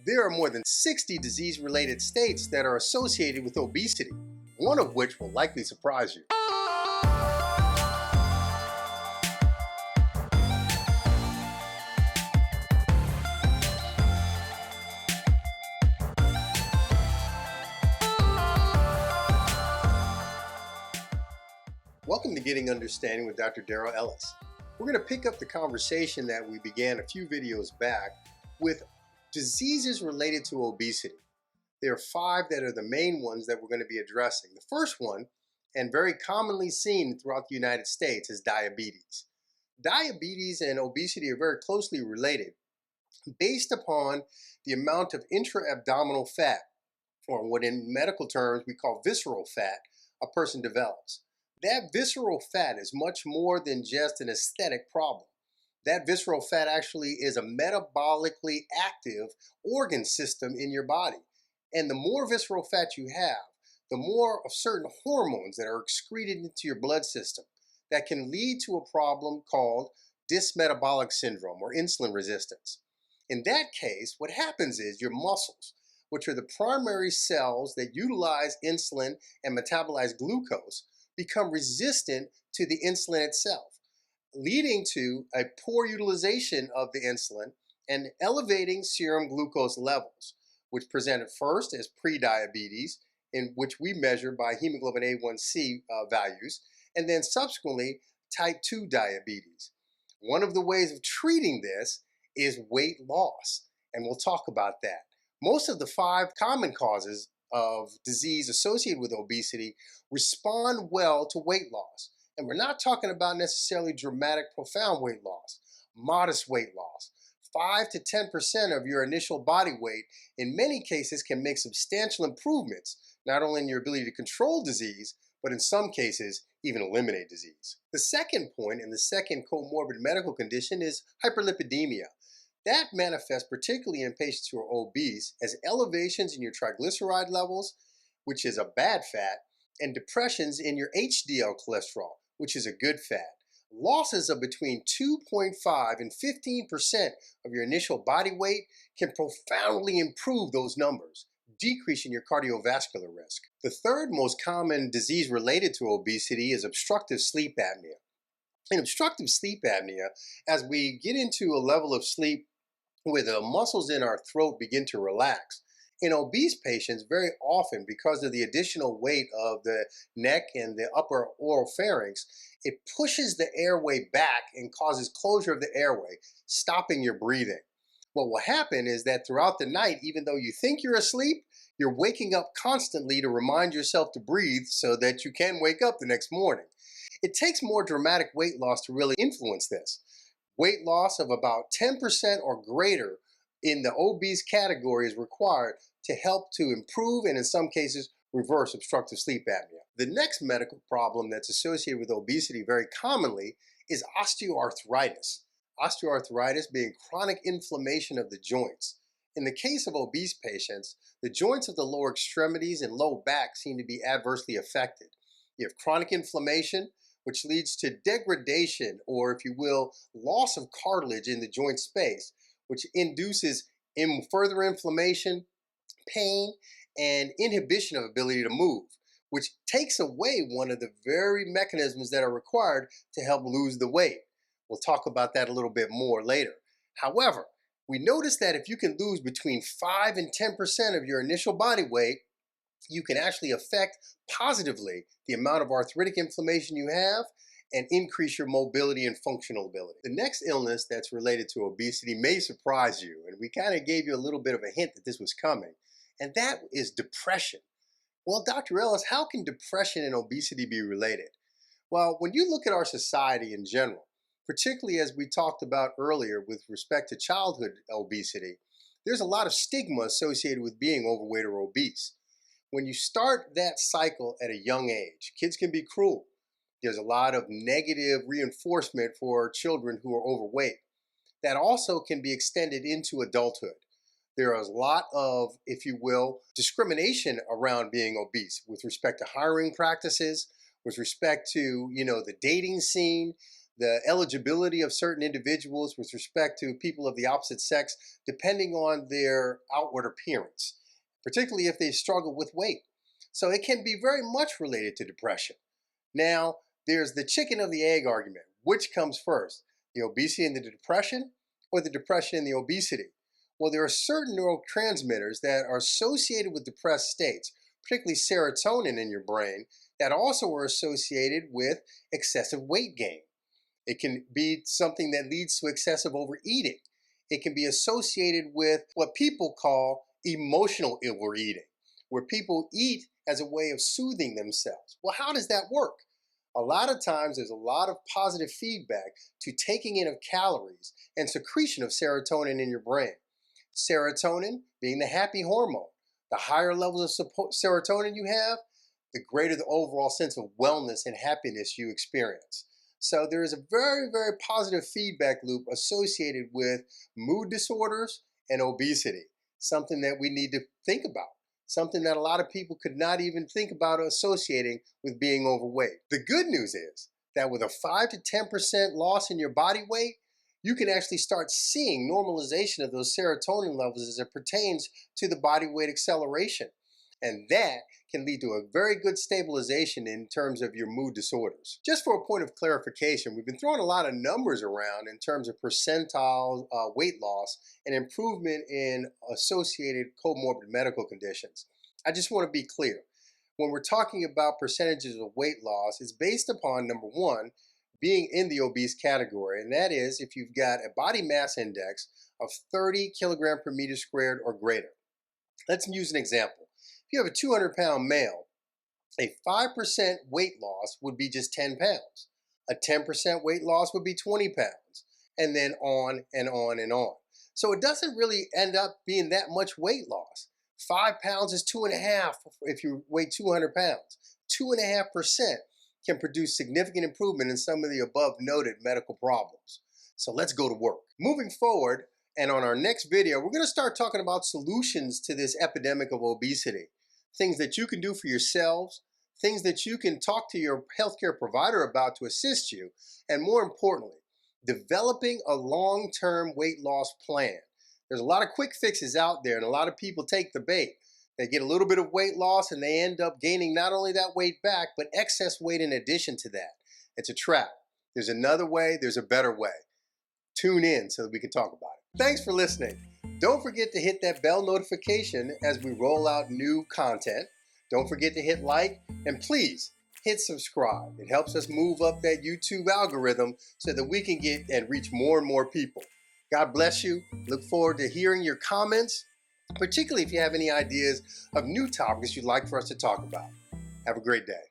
There are more than 60 disease-related states that are associated with obesity, one of which will likely surprise you. Welcome to Getting Understanding with Dr. Ellis. We're going to pick up the conversation that we began a few videos back with diseases related to obesity. There are 5 that are the main ones that we're going to be addressing. The first one, and very commonly seen throughout the United States, is diabetes. Diabetes and obesity are very closely related based upon the amount of intra-abdominal fat, or what in medical terms we call visceral fat, a person develops. That visceral fat is much more than just an aesthetic problem. That visceral fat actually is a metabolically active organ system in your body. And the more visceral fat you have, the more of certain hormones that are excreted into your blood system that can lead to a problem called dysmetabolic syndrome or insulin resistance. In that case, what happens is your muscles, which are the primary cells that utilize insulin and metabolize glucose, become resistant to the insulin itself, leading to a poor utilization of the insulin and elevating serum glucose levels, which presented first as prediabetes, in which we measure by hemoglobin A1C values, and then subsequently type 2 diabetes. One of the ways of treating this is weight loss, and we'll talk about that. Most of the 5 common causes of disease associated with obesity respond well to weight loss. And we're not talking about necessarily dramatic, profound weight loss, modest weight loss. 5 to 10% of your initial body weight in many cases can make substantial improvements, not only in your ability to control disease, but in some cases, even eliminate disease. The second point, and the second comorbid medical condition, is hyperlipidemia. That manifests particularly in patients who are obese as elevations in your triglyceride levels, which is a bad fat, and depressions in your HDL cholesterol, which is a good fat. Losses of between 2.5 and 15% of your initial body weight can profoundly improve those numbers, decreasing your cardiovascular risk. The third most common disease related to obesity is obstructive sleep apnea. In obstructive sleep apnea, as we get into a level of sleep where the muscles in our throat begin to relax, in obese patients, very often because of the additional weight of the neck and the upper oral pharynx, it pushes the airway back and causes closure of the airway, stopping your breathing. What will happen is that throughout the night, even though you think you're asleep, you're waking up constantly to remind yourself to breathe so that you can wake up the next morning. It takes more dramatic weight loss to really influence this. Weight loss of about 10% or greater in the obese category is required to help to improve and in some cases reverse obstructive sleep apnea. The next medical problem that's associated with obesity very commonly is osteoarthritis. Osteoarthritis being chronic inflammation of the joints. In the case of obese patients, the joints of the lower extremities and low back seem to be adversely affected. You have chronic inflammation, which leads to degradation, or if you will, loss of cartilage in the joint space, which induces further inflammation, pain, and inhibition of ability to move, which takes away one of the very mechanisms that are required to help lose the weight. We'll talk about that a little bit more later. However, we notice that if you can lose between 5 and 10% of your initial body weight, you can actually affect positively the amount of arthritic inflammation you have and increase your mobility and functional ability. The next illness that's related to obesity may surprise you, and we kind of gave you a little bit of a hint that this was coming, and that is depression. Well, Dr. Ellis, how can depression and obesity be related? Well, when you look at our society in general, particularly as we talked about earlier with respect to childhood obesity, there's a lot of stigma associated with being overweight or obese. When you start that cycle at a young age, kids can be cruel. There's a lot of negative reinforcement for children who are overweight. That also can be extended into adulthood. There is a lot of, if you will, discrimination around being obese with respect to hiring practices, with respect to, the dating scene. the eligibility of certain individuals with respect to people of the opposite sex, depending on their outward appearance, particularly if they struggle with weight. So it can be very much related to depression. Now, there's the chicken or the egg argument. Which comes first, the obesity and the depression, or the depression and the obesity? Well, there are certain neurotransmitters that are associated with depressed states, particularly serotonin in your brain, that also are associated with excessive weight gain. It can be something that leads to excessive overeating. It can be associated with what people call emotional overeating, where people eat as a way of soothing themselves. Well, how does that work? A lot of times there's a lot of positive feedback to taking in of calories and secretion of serotonin in your brain. Serotonin being the happy hormone. The higher levels of serotonin you have, the greater the overall sense of wellness and happiness you experience. So there is a very, very positive feedback loop associated with mood disorders and obesity, something that we need to think about, something that a lot of people could not even think about associating with being overweight. The good news is that with a 5 to 10% loss in your body weight, you can actually start seeing normalization of those serotonin levels as it pertains to the body weight acceleration. And that can lead to a very good stabilization in terms of your mood disorders. Just for a point of clarification, we've been throwing a lot of numbers around in terms of percentile weight loss and improvement in associated comorbid medical conditions. I just want to be clear. When we're talking about percentages of weight loss, it's based upon, number one, being in the obese category, and that is if you've got a body mass index of 30 kilogram per meter squared or greater. Let's use an example. If you have a 200-pound male, a 5% weight loss would be just 10 pounds. A 10% weight loss would be 20 pounds, and then on and on and on. So it doesn't really end up being that much weight loss. 5 pounds is 2.5 if you weigh 200 pounds. 2.5% can produce significant improvement in some of the above noted medical problems. So let's go to work. Moving forward, and on our next video, we're going to start talking about solutions to this epidemic of obesity. Things that you can do for yourselves, things that you can talk to your healthcare provider about to assist you, and more importantly, developing a long-term weight loss plan. There's a lot of quick fixes out there, and a lot of people take the bait. They get a little bit of weight loss and they end up gaining not only that weight back, but excess weight in addition to that. It's a trap. There's another way, there's a better way. Tune in so that we can talk about it. Thanks for listening. Don't forget to hit that bell notification as we roll out new content. Don't forget to hit like, and please hit subscribe. It helps us move up that YouTube algorithm so that we can get and reach more and more people. God bless you. Look forward to hearing your comments, particularly if you have any ideas of new topics you'd like for us to talk about. Have a great day.